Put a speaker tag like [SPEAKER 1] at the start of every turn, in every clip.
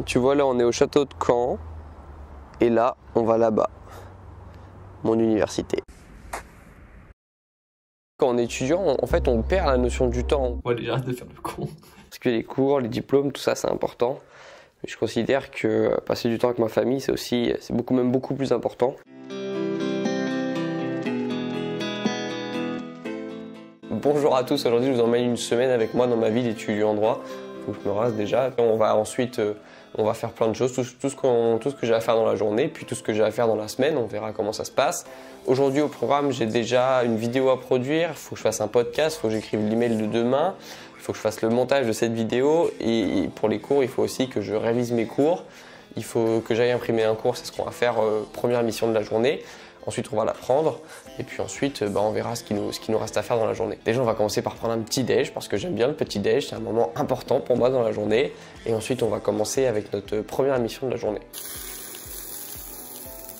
[SPEAKER 1] Tu vois, là on est au château de Caen et là on va là-bas, mon université. Quand on est étudiant, en fait on perd la notion du temps.
[SPEAKER 2] Ouais, j'arrête de faire le con.
[SPEAKER 1] Parce que les cours, les diplômes, tout ça c'est important. Mais je considère que passer du temps avec ma famille c'est beaucoup plus important. Bonjour à tous, aujourd'hui je vous emmène une semaine avec moi dans ma vie d'étudiant en droit. Faut que je me rase déjà. On va ensuite faire plein de choses, tout ce que j'ai à faire dans la journée, puis tout ce que j'ai à faire dans la semaine, on verra comment ça se passe. Aujourd'hui au programme, j'ai déjà une vidéo à produire, il faut que je fasse un podcast, il faut que j'écrive l'email de demain, il faut que je fasse le montage de cette vidéo et pour les cours, il faut aussi que je révise mes cours, il faut que j'aille imprimer un cours, c'est ce qu'on va faire, première mission de la journée. Ensuite, on va la prendre et puis ensuite, on verra ce qui nous reste à faire dans la journée. Déjà, on va commencer par prendre un petit déj parce que j'aime bien le petit déj, c'est un moment important pour moi dans la journée. Et ensuite, on va commencer avec notre première mission de la journée.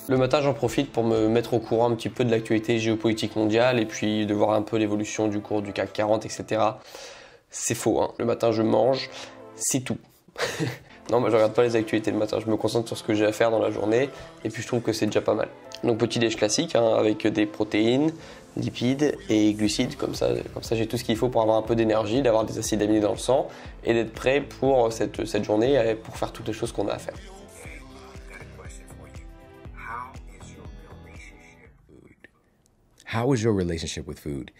[SPEAKER 1] Le matin, j'en profite pour me mettre au courant un petit peu de l'actualité géopolitique mondiale et puis de voir un peu l'évolution du cours du CAC 40, etc. C'est faux, hein. Le matin, je mange, c'est tout. Non, moi je regarde pas les actualités le matin, je me concentre sur ce que j'ai à faire dans la journée et puis je trouve que c'est déjà pas mal. Donc petit déj classique hein, avec des protéines, lipides et glucides, comme ça j'ai tout ce qu'il faut pour avoir un peu d'énergie, d'avoir des acides aminés dans le sang et d'être prêt pour cette journée pour faire toutes les choses qu'on a à faire.
[SPEAKER 3] How is your relationship with food?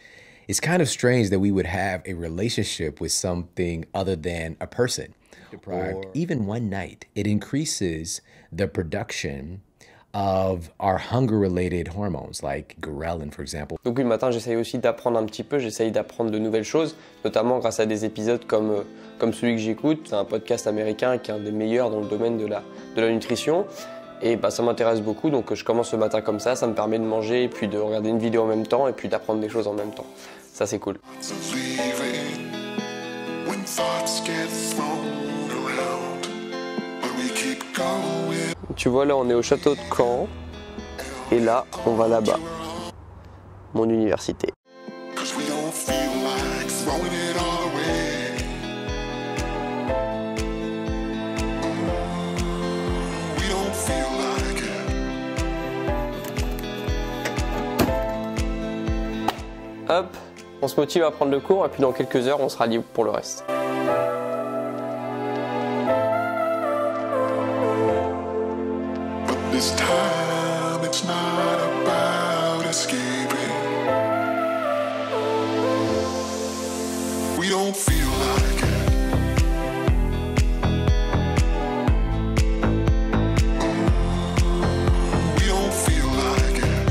[SPEAKER 3] It's kind of strange that we would have a relationship with something other than a person. Deprived, even one night, it increases the production of our hunger-related hormones, like ghrelin, for example.
[SPEAKER 1] Donc oui, le matin, j'essaye aussi d'apprendre un petit peu, j'essaye d'apprendre de nouvelles choses, notamment grâce à des épisodes comme celui que j'écoute. C'est un podcast américain qui est un des meilleurs dans le domaine de la nutrition. Et ça m'intéresse beaucoup, donc je commence le matin comme ça me permet de manger et puis de regarder une vidéo en même temps et puis d'apprendre des choses en même temps. Ça, c'est cool. Tu vois, là on est au château de Caen et là on va là-bas, mon université. Hop, on se motive à prendre le cours et puis dans quelques heures on sera libre pour le reste.
[SPEAKER 4] This time it's not about escaping. We don't feel like it. We don't feel like it.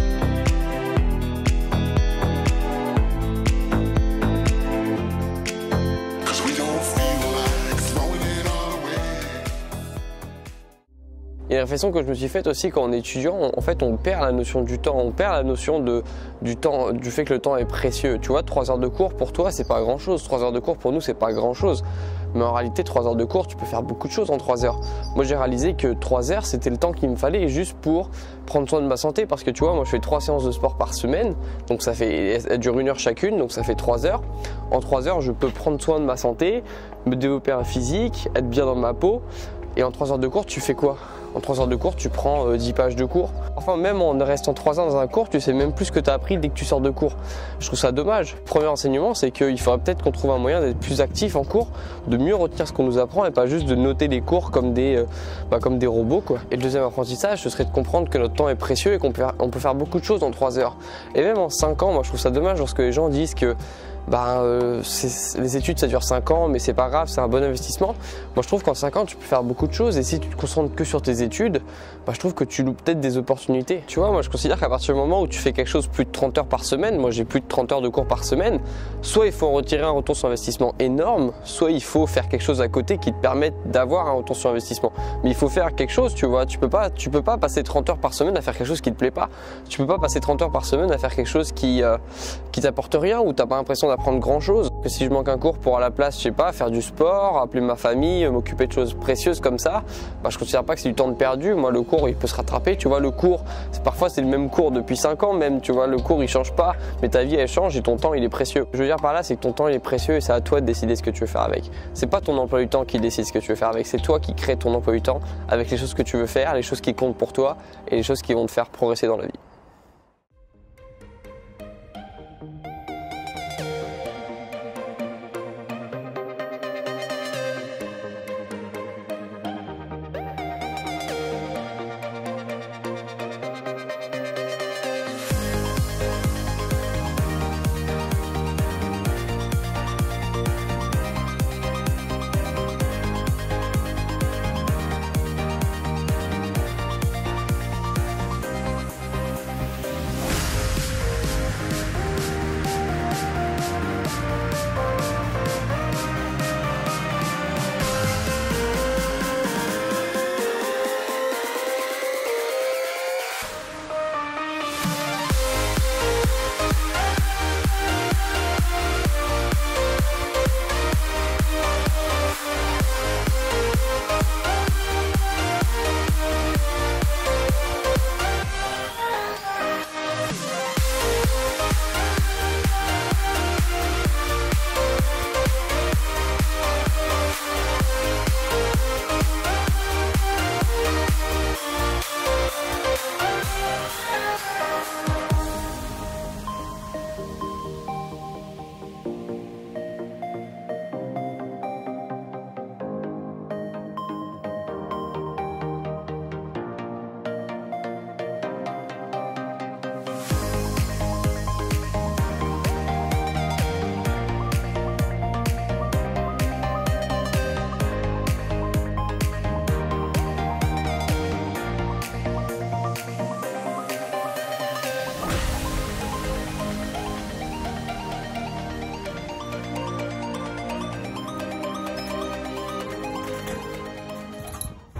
[SPEAKER 4] Cause we don't feel like throwing it all away.
[SPEAKER 1] Il y a une réflexion que je me suis faite aussi quand on est étudiant, en fait on perd la notion du temps, on perd la notion du temps, du fait que le temps est précieux. Tu vois, 3 heures de cours pour toi c'est pas grand chose, 3 heures de cours pour nous c'est pas grand chose. Mais en réalité 3 heures de cours tu peux faire beaucoup de choses en 3 heures. Moi j'ai réalisé que 3 heures c'était le temps qu'il me fallait juste pour prendre soin de ma santé parce que tu vois moi je fais 3 séances de sport par semaine, donc elles durent 1 heure chacune, donc ça fait 3 heures. En 3 heures je peux prendre soin de ma santé, me développer un physique, être bien dans ma peau. Et en 3 heures de cours tu fais quoi? En 3 heures de cours, tu prends 10 pages de cours. Enfin, même en restant 3 heures dans un cours, tu sais même plus ce que tu as appris dès que tu sors de cours. Je trouve ça dommage. Le premier enseignement, c'est qu'il faudrait peut-être qu'on trouve un moyen d'être plus actif en cours, de mieux retenir ce qu'on nous apprend et pas juste de noter les cours comme des robots, quoi. Et le deuxième apprentissage, ce serait de comprendre que notre temps est précieux et qu'on peut faire beaucoup de choses en 3 heures. Et même en 5 ans, moi je trouve ça dommage lorsque les gens disent que les études ça dure 5 ans mais c'est pas grave, c'est un bon investissement. Moi je trouve qu'en 5 ans tu peux faire beaucoup de choses et si tu te concentres que sur tes études, je trouve que tu loupes peut-être des opportunités. Tu vois, moi je considère qu'à partir du moment où tu fais quelque chose plus de 30 heures par semaine, moi j'ai plus de 30 heures de cours par semaine, soit il faut en retirer un retour sur investissement énorme, soit il faut faire quelque chose à côté qui te permette d'avoir un retour sur investissement. Mais il faut faire quelque chose, tu vois, tu peux pas passer 30 heures par semaine à faire quelque chose qui te plaît pas. Tu peux pas passer 30 heures par semaine à faire quelque chose qui t'apporte rien ou t'as pas l'impression m'apprendre grand chose. Que si je manque un cours pour à la place, je sais pas, faire du sport, appeler ma famille, m'occuper de choses précieuses comme ça, bah, je considère pas que c'est du temps de perdu. Moi, le cours, il peut se rattraper. Tu vois, le cours, parfois c'est le même cours depuis 5 ans même. Tu vois, le cours, il change pas, mais ta vie, elle change et ton temps, il est précieux. Je veux dire par là, c'est que ton temps, il est précieux et c'est à toi de décider ce que tu veux faire avec. C'est pas ton emploi du temps qui décide ce que tu veux faire avec. C'est toi qui crée ton emploi du temps avec les choses que tu veux faire, les choses qui comptent pour toi et les choses qui vont te faire progresser dans la vie.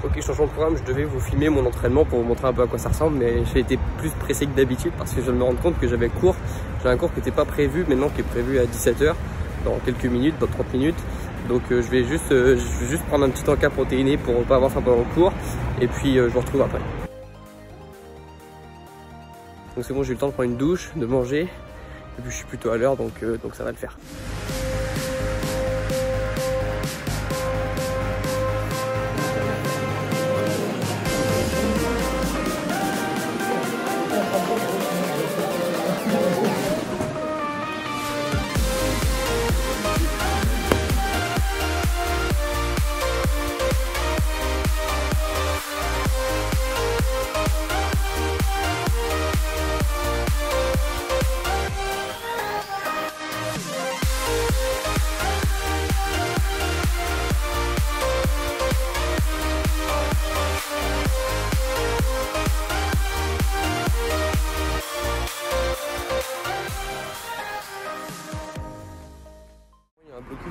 [SPEAKER 1] Ok, changement de programme, je devais vous filmer mon entraînement pour vous montrer un peu à quoi ça ressemble, mais j'ai été plus pressé que d'habitude parce que je viens de me rendre compte que j'avais cours. J'ai un cours qui n'était pas prévu, maintenant qui est prévu à 17 h, dans quelques minutes, dans 30 minutes. Donc je vais juste prendre un petit encas protéiné pour ne pas avoir faim pendant le cours, et puis je vous retrouve après. Donc c'est bon, j'ai eu le temps de prendre une douche, de manger, et puis je suis plutôt à l'heure, donc ça va le faire.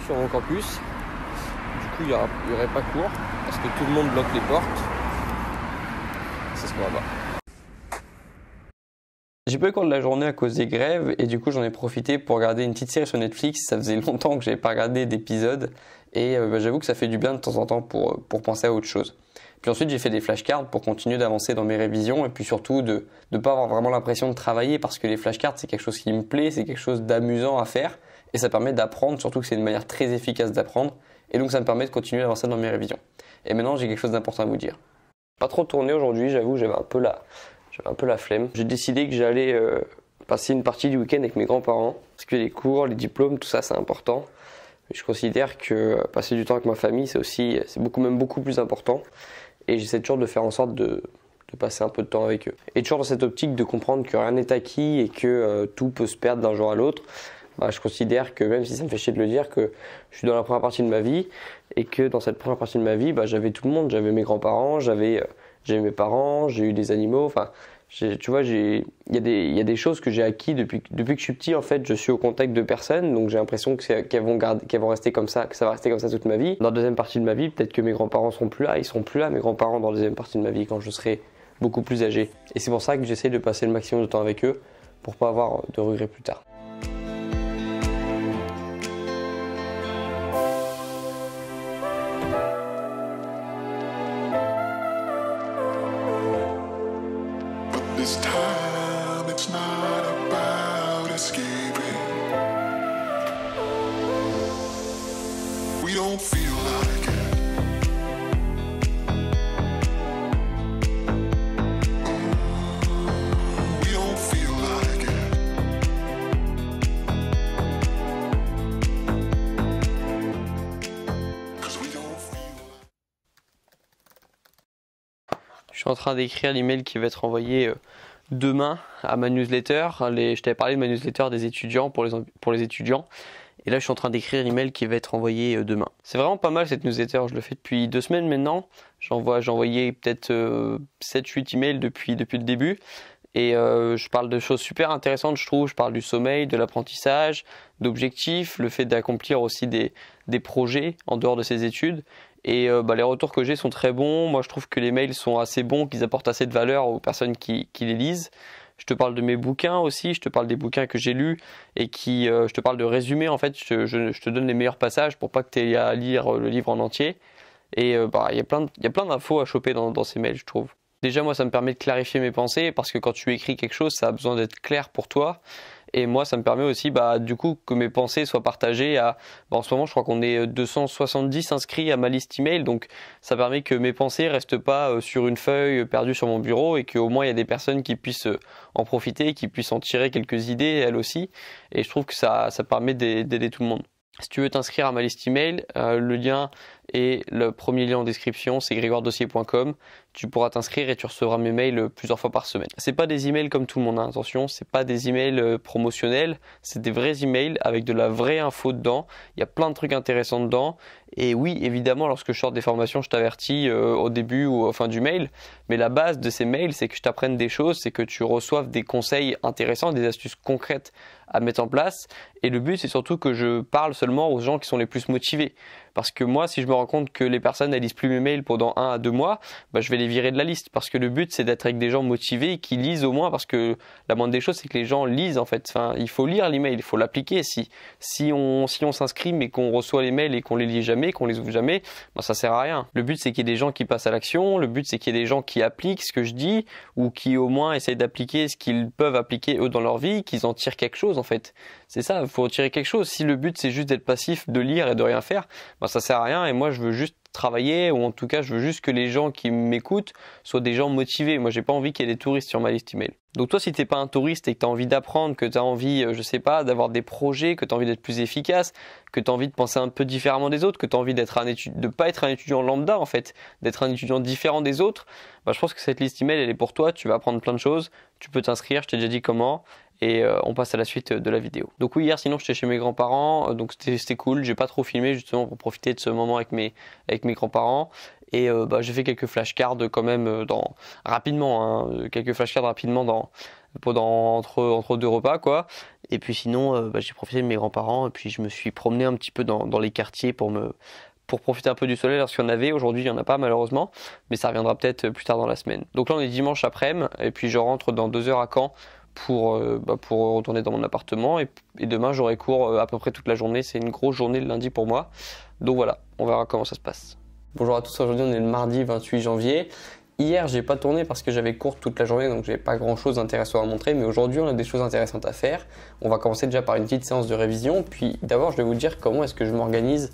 [SPEAKER 1] Sur mon campus, du coup il n'y aurait pas cours parce que tout le monde bloque les portes. C'est ce qu'on va voir. J'ai pas eu cours de la journée à cause des grèves et du coup j'en ai profité pour regarder une petite série sur Netflix. Ça faisait longtemps que j'avais pas regardé d'épisodes et j'avoue que ça fait du bien de temps en temps pour penser à autre chose. Puis ensuite j'ai fait des flashcards pour continuer d'avancer dans mes révisions et puis surtout de ne pas avoir vraiment l'impression de travailler parce que les flashcards c'est quelque chose qui me plaît, c'est quelque chose d'amusant à faire. Et ça permet d'apprendre, surtout que c'est une manière très efficace d'apprendre. Et donc ça me permet de continuer à avancer dans mes révisions. Et maintenant j'ai quelque chose d'important à vous dire. Pas trop tourné aujourd'hui, j'avoue, j'avais un peu la flemme. J'ai décidé que j'allais passer une partie du week-end avec mes grands-parents. Parce que les cours, les diplômes, tout ça c'est important. Je considère que passer du temps avec ma famille c'est beaucoup plus important. Et j'essaie toujours de faire en sorte de passer un peu de temps avec eux. Et toujours dans cette optique de comprendre que rien n'est acquis et que tout peut se perdre d'un jour à l'autre. Bah, je considère que même si ça me fait chier de le dire, que je suis dans la première partie de ma vie et que dans cette première partie de ma vie, bah, j'avais tout le monde. J'avais mes grands-parents, j'avais mes parents, j'ai eu des animaux. Enfin, tu vois, il y a des choses que j'ai acquis depuis que je suis petit. En fait, je suis au contact de personnes, donc j'ai l'impression qu'elles vont rester comme ça, que ça va rester comme ça toute ma vie. Dans la deuxième partie de ma vie, peut-être que mes grands-parents seront plus là. Ils seront plus là, mes grands-parents, dans la deuxième partie de ma vie quand je serai beaucoup plus âgé. Et c'est pour ça que j'essaie de passer le maximum de temps avec eux pour pas avoir de regrets plus tard.
[SPEAKER 4] this time it's not about escaping. We don't feel like it. We don't feel like it. Cause we don't feel like
[SPEAKER 1] Je suis en train d'écrire l'email qui va être envoyé demain à ma newsletter. Je t'avais parlé de ma newsletter des étudiants pour les étudiants. Et là, je suis en train d'écrire l'email qui va être envoyé demain. C'est vraiment pas mal cette newsletter. Je le fais depuis 2 semaines maintenant. J'ai envoyé peut-être 7-8 emails depuis le début. Et je parle de choses super intéressantes, je trouve. Je parle du sommeil, de l'apprentissage, d'objectifs, le fait d'accomplir aussi des projets en dehors de ses études. Et les retours que j'ai sont très bons. Moi, je trouve que les mails sont assez bons, qu'ils apportent assez de valeur aux personnes qui les lisent. Je te parle de mes bouquins aussi, je te parle des bouquins que j'ai lus et je te parle de résumés. En fait, je te donne les meilleurs passages pour pas que tu aies à lire le livre en entier. Et il y a plein d'infos à choper dans ces mails, je trouve. Déjà, moi, ça me permet de clarifier mes pensées parce que quand tu écris quelque chose, ça a besoin d'être clair pour toi. Et moi, ça me permet aussi, du coup, que mes pensées soient partagées en ce moment, je crois qu'on est 270 inscrits à ma liste email. Donc, ça permet que mes pensées restent pas sur une feuille perdue sur mon bureau et qu'au moins, il y a des personnes qui puissent en profiter, qui puissent en tirer quelques idées, elles aussi. Et je trouve que ça permet d'aider tout le monde. Si tu veux t'inscrire à ma liste email, le lien est le premier lien en description, c'est grégoiredossier.com. Tu pourras t'inscrire et tu recevras mes mails plusieurs fois par semaine. C'est pas des emails comme tout le monde, hein, attention, c'est pas des emails promotionnels, c'est des vrais emails avec de la vraie info dedans. Il y a plein de trucs intéressants dedans. Et oui, évidemment, lorsque je sors des formations, je t'avertis au début ou à la fin du mail. Mais la base de ces mails, c'est que je t'apprenne des choses, c'est que tu reçoives des conseils intéressants, des astuces concrètes à mettre en place. Et le but, c'est surtout que je parle seulement aux gens qui sont les plus motivés. Parce que moi, si je me rends compte que les personnes elles lisent plus mes mails pendant 1 à 2 mois, je vais les virer de la liste. Parce que le but, c'est d'être avec des gens motivés et qui lisent au moins. Parce que la moindre des choses, c'est que les gens lisent en fait. Enfin, il faut lire l'email, il faut l'appliquer. Si on s'inscrit mais qu'on reçoit les mails et qu'on les lit jamais, qu'on les ouvre jamais, ça sert à rien. Le but, c'est qu'il y ait des gens qui passent à l'action. Le but, c'est qu'il y ait des gens qui appliquent ce que je dis ou qui au moins essayent d'appliquer ce qu'ils peuvent appliquer eux dans leur vie, qu'ils en tirent quelque chose en fait. C'est ça, il faut en tirer quelque chose. Si le but, c'est juste d'être passif, de lire et de rien faire, ça sert à rien. Et moi, je veux juste travailler, ou en tout cas, je veux juste que les gens qui m'écoutent soient des gens motivés. Moi, j'ai pas envie qu'il y ait des touristes sur ma liste email. Donc toi, si t'es pas un touriste et que tu as envie d'apprendre, que tu as envie, je sais pas, d'avoir des projets, que tu as envie d'être plus efficace, que tu as envie de penser un peu différemment des autres, que tu as envie de pas être un étudiant lambda en fait, d'être un étudiant différent des autres, je pense que cette liste email, elle est pour toi. Tu vas apprendre plein de choses, tu peux t'inscrire, je t'ai déjà dit comment. Et on passe à la suite de la vidéo. Donc oui, hier sinon j'étais chez mes grands-parents, donc c'était cool, j'ai pas trop filmé justement pour profiter de ce moment avec mes grands-parents. Et j'ai fait quelques flashcards quand même rapidement, quelques flashcards rapidement entre 2 repas quoi. Et puis sinon j'ai profité de mes grands-parents et puis je me suis promené un petit peu dans les quartiers pour profiter un peu du soleil lorsqu'il y en avait. Aujourd'hui, il n'y en a pas malheureusement, mais ça reviendra peut-être plus tard dans la semaine. Donc là, on est dimanche après-midi et puis je rentre dans 2 heures à Caen pour retourner dans mon appartement. Et demain, j'aurai cours à peu près toute la journée. C'est une grosse journée le lundi pour moi. Donc voilà, on verra comment ça se passe. Bonjour à tous, aujourd'hui on est le mardi 28 janvier. Hier, j'ai pas tourné parce que j'avais cours toute la journée, donc j'avais pas grand chose d'intéressant à montrer. Mais aujourd'hui, on a des choses intéressantes à faire. On va commencer déjà par une petite séance de révision. Puis d'abord, je vais vous dire comment est-ce que je m'organise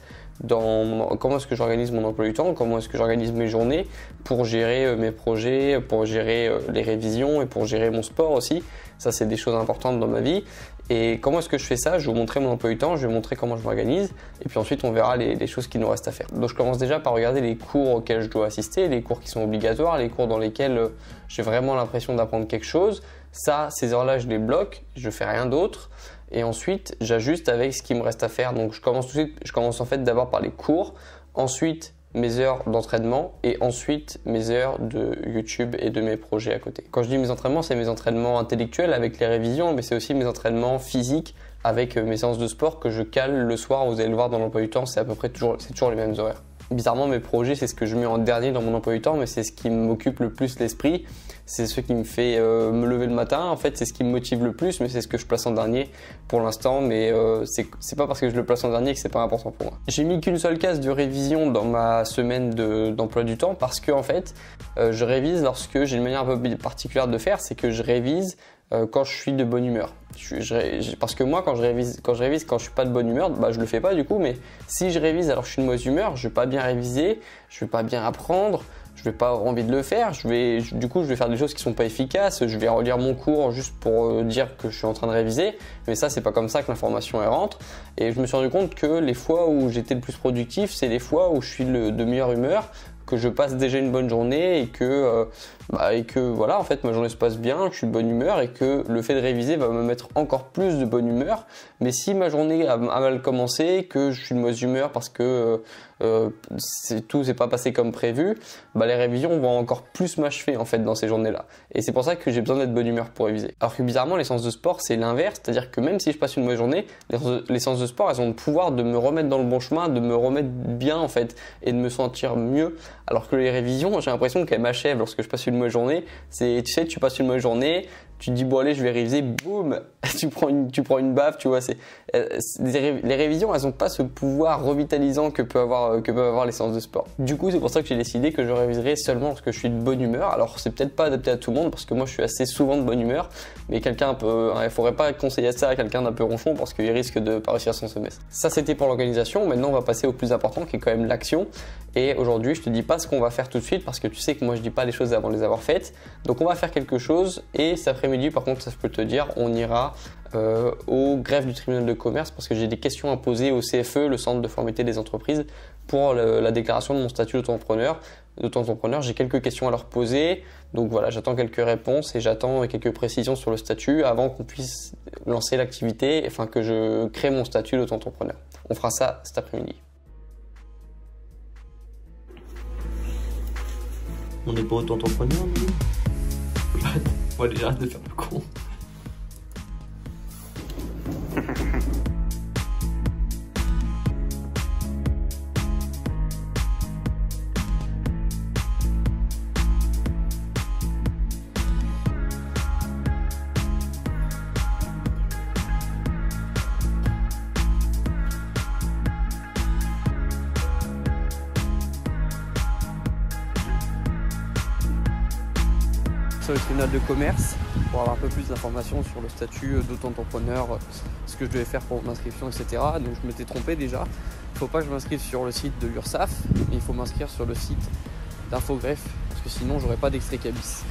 [SPEAKER 1] comment est-ce que j'organise mon emploi du temps, comment est-ce que j'organise mes journées pour gérer mes projets, pour gérer les révisions et pour gérer mon sport aussi. Ça, c'est des choses importantes dans ma vie. Et comment est-ce que je fais ça? Je vais vous montrer mon emploi du temps, je vais vous montrer comment je m'organise et puis ensuite on verra les choses qui nous restent à faire. Donc je commence déjà par regarder les cours auxquels je dois assister, les cours qui sont obligatoires, les cours dans lesquels j'ai vraiment l'impression d'apprendre quelque chose. Ça, ces heures-là, je les bloque, je fais rien d'autre. Et ensuite, j'ajuste avec ce qui me reste à faire. Donc je commence en fait d'abord par les cours, ensuite mes heures d'entraînement et ensuite mes heures de YouTube et de mes projets à côté. Quand je dis mes entraînements, c'est mes entraînements intellectuels avec les révisions, mais c'est aussi mes entraînements physiques avec mes séances de sport que je cale le soir. Vous allez le voir dans l'emploi du temps, c'est toujours les mêmes horaires. Bizarrement, mes projets, c'est ce que je mets en dernier dans mon emploi du temps, mais c'est ce qui m'occupe le plus l'esprit. C'est ce qui me fait me lever le matin. En fait, c'est ce qui me motive le plus, mais c'est ce que je place en dernier pour l'instant. Mais c'est pas parce que je le place en dernier que c'est pas important pour moi. J'ai mis qu'une seule case de révision dans ma semaine d'emploi du temps parce que en fait, je révise lorsque j'ai une manière un peu particulière de faire, c'est que je révise quand je suis de bonne humeur. Parce que moi, quand je révise, quand je suis pas de bonne humeur, bah je le fais pas du coup. Mais si je révise alors que je suis de mauvaise humeur, je vais pas bien réviser, je vais pas bien apprendre, je vais pas avoir envie de le faire. Du coup, je vais faire des choses qui sont pas efficaces. Je vais relire mon cours juste pour dire que je suis en train de réviser. Mais ça, c'est pas comme ça que l'information elle rentre. Et je me suis rendu compte que les fois où j'étais le plus productif, c'est les fois où je suis de meilleure humeur, que je passe déjà une bonne journée et que voilà, en fait ma journée se passe bien, que je suis de bonne humeur et que le fait de réviser va me mettre encore plus de bonne humeur. Mais si ma journée a mal commencé, que je suis de mauvaise humeur parce que tout s'est pas passé comme prévu, bah les révisions vont encore plus m'achever en fait dans ces journées-là. Et c'est pour ça que j'ai besoin d'être de bonne humeur pour réviser. Alors que bizarrement, les séances de sport c'est l'inverse, c'est-à-dire que même si je passe une mauvaise journée, les séances de sport elles ont le pouvoir de me remettre dans le bon chemin, de me remettre bien en fait et de me sentir mieux. Alors que les révisions, j'ai l'impression qu'elles m'achèvent lorsque je passe une mauvaise journée. Tu sais, tu passes une mauvaise journée, tu te dis bon allez je vais réviser, boum, tu prends une baffe, tu vois. Les révisions, elles n'ont pas ce pouvoir revitalisant que peuvent avoir les séances de sport. Du coup, c'est pour ça que j'ai décidé que je réviserai seulement lorsque je suis de bonne humeur. Alors c'est peut-être pas adapté à tout le monde parce que moi je suis assez souvent de bonne humeur, mais il faudrait pas conseiller ça à quelqu'un d'un peu ronchon parce qu'il risque de pas réussir son semestre. Ça c'était pour l'organisation. Maintenant on va passer au plus important qui est quand même l'action. Et aujourd'hui, je te dis pas ce qu'on va faire tout de suite parce que tu sais que moi je dis pas les choses avant de les avoir faites. Donc on va faire quelque chose et cet après-midi, par contre, ça je peux te dire, on ira au greffe du tribunal de commerce parce que j'ai des questions à poser au CFE, le centre de formalité des entreprises, pour la déclaration de mon statut d'auto-entrepreneur. J'ai quelques questions à leur poser. Donc voilà, j'attends quelques réponses et j'attends quelques précisions sur le statut avant qu'on puisse lancer l'activité, enfin que je crée mon statut d'auto-entrepreneur. On fera ça cet après-midi.
[SPEAKER 2] On n'est pas auto-entrepreneur, nous. J'arrête de faire le con.
[SPEAKER 1] Sur le tribunal de commerce pour avoir un peu plus d'informations sur le statut d'auto-entrepreneur, ce que je devais faire pour mon inscription, etc. Donc je m'étais trompé déjà. Il ne faut pas que je m'inscrive sur le site de l'URSSAF, mais il faut m'inscrire sur le site d'Infogreffe parce que sinon j'aurais pas d'extrait cabis.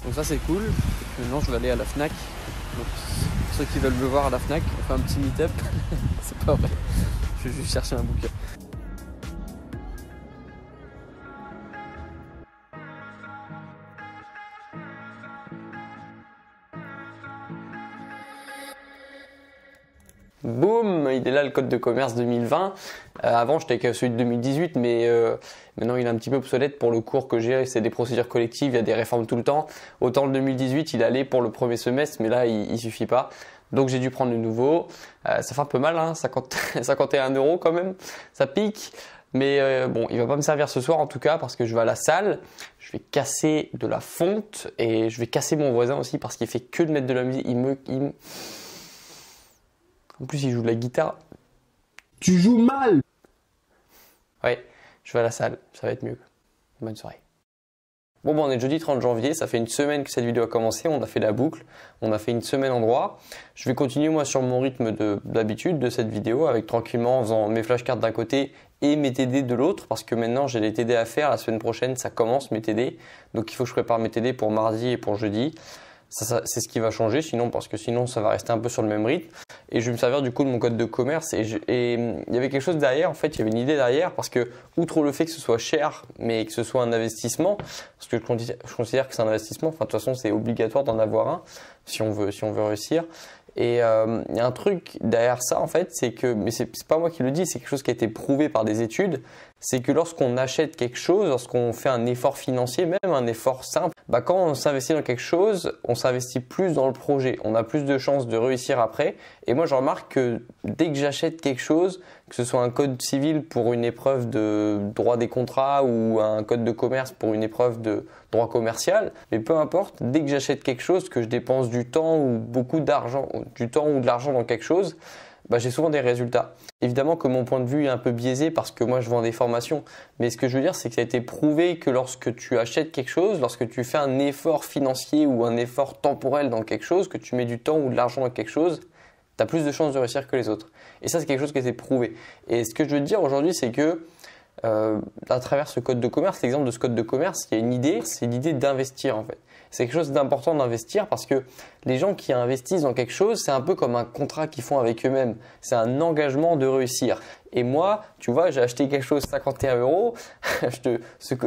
[SPEAKER 1] Donc ça c'est cool. Et maintenant je vais aller à la FNAC. Donc ceux qui veulent me voir à la FNAC, on fait un petit meet-up. C'est pas vrai. Je vais juste chercher un bouquin. Boum, il est là le code de commerce 2020. Avant j'étais avec celui de 2018, mais maintenant il est un petit peu obsolète pour le cours que j'ai. C'est des procédures collectives, il y a des réformes tout le temps. Autant le 2018 il allait pour le premier semestre, mais là il suffit pas. Donc j'ai dû prendre le nouveau. Ça fait un peu mal, hein, 51 € quand même, ça pique. Mais bon, il va pas me servir ce soir en tout cas parce que je vais à la salle, je vais casser de la fonte et je vais casser mon voisin aussi parce qu'il fait que de mettre de la musique. En plus, il joue de la guitare.
[SPEAKER 2] Tu joues mal!
[SPEAKER 1] Ouais, je vais à la salle, ça va être mieux. Bonne soirée. Bon, on est jeudi 30 janvier, ça fait une semaine que cette vidéo a commencé, on a fait la boucle, on a fait une semaine en droit. Je vais continuer moi sur mon rythme d'habitude de cette vidéo, avec tranquillement en faisant mes flashcards d'un côté et mes TD de l'autre, parce que maintenant j'ai les TD à faire, la semaine prochaine ça commence mes TD, donc il faut que je prépare mes TD pour mardi et pour jeudi. Ça, c'est ce qui va changer, parce que sinon ça va rester un peu sur le même rythme. Et je vais me servir du coup de mon code de commerce. Et il y avait quelque chose derrière, en fait, il y avait une idée derrière, parce que outre le fait que ce soit cher, mais que ce soit un investissement, parce que je considère que c'est un investissement, enfin de toute façon c'est obligatoire d'en avoir un si on veut réussir. Et il y a un truc derrière ça en fait, c'est que, mais c'est pas moi qui le dis, c'est quelque chose qui a été prouvé par des études, c'est que lorsqu'on achète quelque chose, lorsqu'on fait un effort financier, même un effort simple, quand on s'investit dans quelque chose, on s'investit plus dans le projet. On a plus de chances de réussir après. Et moi, je remarque que dès que j'achète quelque chose, que ce soit un code civil pour une épreuve de droit des contrats ou un code de commerce pour une épreuve de droit commercial, mais peu importe, dès que j'achète quelque chose, que je dépense du temps ou beaucoup d'argent, du temps ou de l'argent dans quelque chose, j'ai souvent des résultats. Évidemment que mon point de vue est un peu biaisé parce que moi je vends des formations, mais ce que je veux dire c'est que ça a été prouvé que lorsque tu achètes quelque chose, lorsque tu fais un effort financier ou un effort temporel dans quelque chose, que tu mets du temps ou de l'argent dans quelque chose, tu as plus de chances de réussir que les autres. Et ça c'est quelque chose qui a été prouvé. Et ce que je veux te dire aujourd'hui c'est que à travers ce code de commerce, l'exemple de ce code de commerce, il y a une idée, c'est l'idée d'investir en fait. C'est quelque chose d'important d'investir parce que les gens qui investissent dans quelque chose, c'est un peu comme un contrat qu'ils font avec eux-mêmes. C'est un engagement de réussir. Et moi, tu vois, j'ai acheté quelque chose 51 €.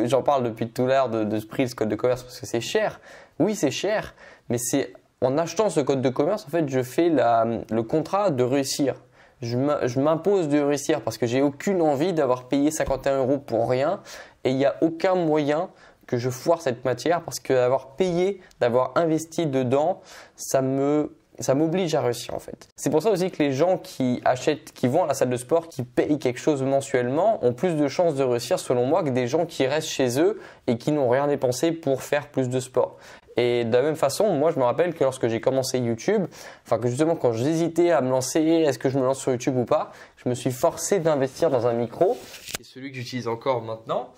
[SPEAKER 1] J'en parle depuis tout à l'heure de ce prix, ce code de commerce, parce que c'est cher. Oui, c'est cher, mais c'est en achetant ce code de commerce, en fait, je fais le contrat de réussir. Je m'impose de réussir parce que j'ai aucune envie d'avoir payé 51 € pour rien et il n'y a aucun moyen que je foire cette matière parce que d'avoir payé, d'avoir investi dedans, ça m'oblige à réussir en fait. C'est pour ça aussi que les gens qui achètent, qui vont à la salle de sport, qui payent quelque chose mensuellement, ont plus de chances de réussir selon moi que des gens qui restent chez eux et qui n'ont rien dépensé pour faire plus de sport. Et de la même façon, moi je me rappelle que lorsque j'ai commencé YouTube, que justement quand j'hésitais à me lancer, est-ce que je me lance sur YouTube ou pas, je me suis forcé d'investir dans un micro. C'est celui que j'utilise encore maintenant.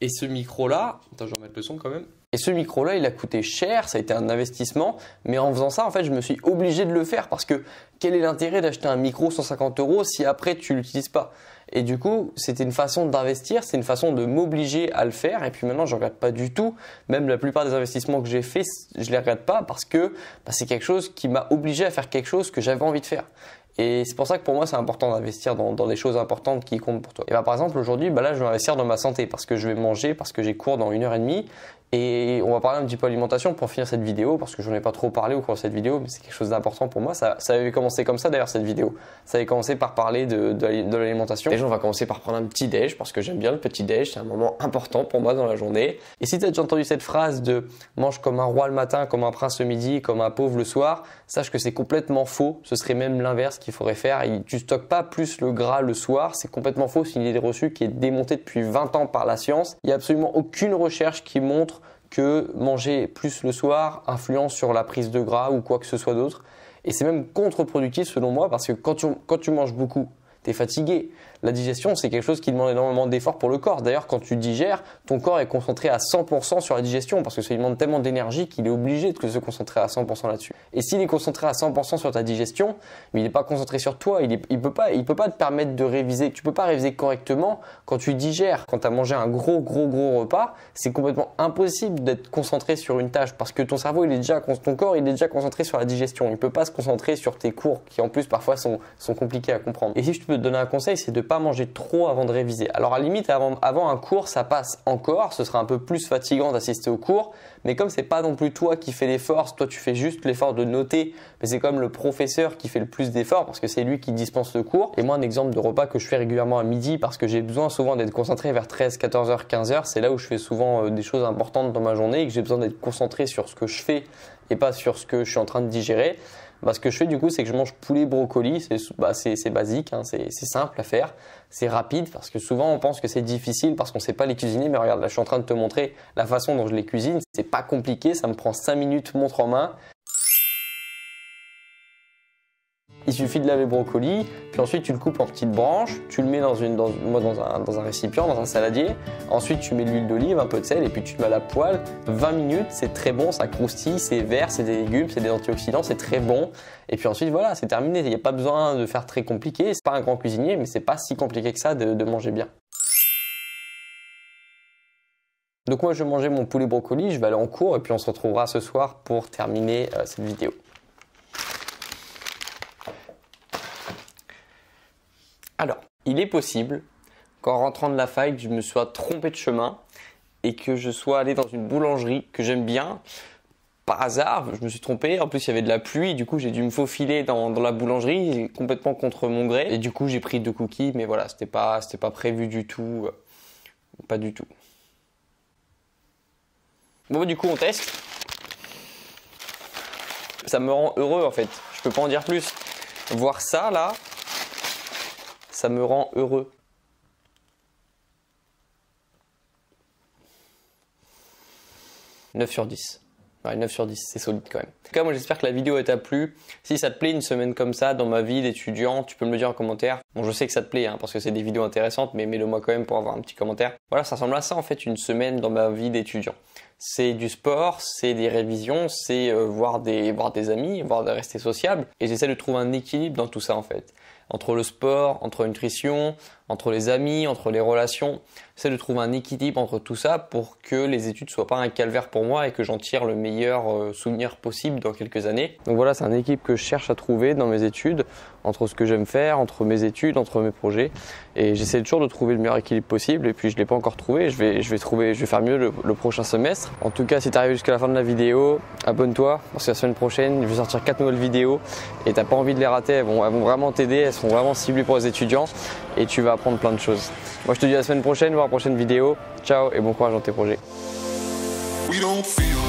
[SPEAKER 1] Et ce micro-là, attends, je vais remettre le son quand même. Et ce micro-là, il a coûté cher, ça a été un investissement. Mais en faisant ça, en fait, je me suis obligé de le faire parce que quel est l'intérêt d'acheter un micro 150 € si après tu l'utilises pas? Et du coup, c'était une façon d'investir, c'est une façon de m'obliger à le faire. Et puis maintenant, je ne regrette pas du tout. Même la plupart des investissements que j'ai faits, je ne les regrette pas parce que c'est quelque chose qui m'a obligé à faire quelque chose que j'avais envie de faire. Et c'est pour ça que pour moi, c'est important d'investir dans des choses importantes qui comptent pour toi. Et par exemple, aujourd'hui, là, je vais investir dans ma santé parce que je vais manger, parce que j'ai cours dans 1h30. Et on va parler un petit peu alimentation pour finir cette vidéo parce que je n'en ai pas trop parlé au cours de cette vidéo, mais c'est quelque chose d'important pour moi. Ça avait commencé comme ça d'ailleurs cette vidéo. Ça avait commencé par parler de l'alimentation. Déjà, on va commencer par prendre un petit déj parce que j'aime bien le petit déj. C'est un moment important pour moi dans la journée. Et si tu as déjà entendu cette phrase de mange comme un roi le matin, comme un prince le midi, comme un pauvre le soir, sache que c'est complètement faux. Ce serait même l'inverse qu'il faudrait faire. Tu stockes pas plus le gras le soir. C'est complètement faux. C'est une idée reçue qui est démontée depuis 20 ans par la science. Il n'y a absolument aucune recherche qui montre que manger plus le soir influence sur la prise de gras ou quoi que ce soit d'autre. Et c'est même contre-productif selon moi parce que quand tu manges beaucoup, tu es fatigué. La digestion, c'est quelque chose qui demande énormément d'efforts pour le corps. D'ailleurs, quand tu digères, ton corps est concentré à 100% sur la digestion parce que ça lui demande tellement d'énergie qu'il est obligé de se concentrer à 100% là-dessus. Et s'il est concentré à 100% sur ta digestion, mais il n'est pas concentré sur toi, il peut pas te permettre de réviser. Tu peux pas réviser correctement quand tu digères. Quand tu as mangé un gros repas, c'est complètement impossible d'être concentré sur une tâche parce que ton cerveau, ton corps, il est déjà concentré sur la digestion. Il peut pas se concentrer sur tes cours qui en plus parfois sont compliqués à comprendre. Et si je peux te donner un conseil, c'est de pas manger trop avant de réviser. Alors à la limite avant un cours ça passe encore, ce sera un peu plus fatigant d'assister au cours, mais comme c'est pas non plus toi qui fais l'effort, toi tu fais juste l'effort de noter, mais c'est comme le professeur qui fait le plus d'efforts parce que c'est lui qui dispense le cours. Et moi un exemple de repas que je fais régulièrement à midi parce que j'ai besoin souvent d'être concentré vers 13, 14h, 15h, c'est là où je fais souvent des choses importantes dans ma journée et que j'ai besoin d'être concentré sur ce que je fais et pas sur ce que je suis en train de digérer. Ce que je fais du coup, c'est que je mange poulet brocoli, c'est basique, hein, c'est simple à faire, c'est rapide parce que souvent on pense que c'est difficile parce qu'on ne sait pas les cuisiner, mais regarde là je suis en train de te montrer la façon dont je les cuisine, c'est pas compliqué, ça me prend 5 minutes montre en main. Il suffit de laver le brocoli, puis ensuite tu le coupes en petites branches, tu le mets dans un récipient, dans un saladier. Ensuite tu mets de l'huile d'olive, un peu de sel et puis tu le mets à la poêle. 20 minutes, c'est très bon, ça croustille, c'est vert, c'est des légumes, c'est des antioxydants, c'est très bon. Et puis ensuite voilà, c'est terminé. Il n'y a pas besoin de faire très compliqué. C'est pas un grand cuisinier, mais c'est pas si compliqué que ça de manger bien. Donc moi je vais manger mon poulet brocoli, je vais aller en cours et puis on se retrouvera ce soir pour terminer cette vidéo. Alors, il est possible qu'en rentrant de la fac, je me sois trompé de chemin et que je sois allé dans une boulangerie que j'aime bien. Par hasard, je me suis trompé. En plus, il y avait de la pluie. Du coup, j'ai dû me faufiler dans la boulangerie complètement contre mon gré. Et du coup, j'ai pris 2 cookies. Mais voilà, c'était pas prévu du tout. Pas du tout. Bon, du coup, on teste. Ça me rend heureux en fait. Je peux pas en dire plus. Voir ça là, ça me rend heureux. « 9 sur 10. Ouais, 9 sur 10, c'est solide quand même. En tout cas, moi j'espère que la vidéo t'a plu. Si ça te plaît une semaine comme ça dans ma vie d'étudiant, tu peux me le dire en commentaire. Bon, je sais que ça te plaît hein, parce que c'est des vidéos intéressantes, mais mets-le moi quand même pour avoir un petit commentaire. Voilà, ça ressemble à ça en fait, une semaine dans ma vie d'étudiant. C'est du sport, c'est des révisions, c'est voir des amis, rester sociable. Et j'essaie de trouver un équilibre dans tout ça en fait. Entre le sport, entre la nutrition, entre les amis, entre les relations. J'essaie de trouver un équilibre entre tout ça pour que les études soient pas un calvaire pour moi et que j'en tire le meilleur souvenir possible dans quelques années. Donc voilà, c'est un équilibre que je cherche à trouver dans mes études, entre ce que j'aime faire, entre mes études, entre mes projets. Et j'essaie toujours de trouver le meilleur équilibre possible et puis je ne l'ai pas encore trouvé. Je vais faire mieux le prochain semestre. En tout cas, si tu arrives jusqu'à la fin de la vidéo, abonne-toi parce que la semaine prochaine, je vais sortir 4 nouvelles vidéos et t'as pas envie de les rater. Elles vont vraiment t'aider, elles sont vraiment ciblées pour les étudiants et tu vas apprendre plein de choses. Moi, je te dis à la semaine prochaine, voir la prochaine vidéo. Ciao et bon courage dans tes projets.
[SPEAKER 4] We don't feel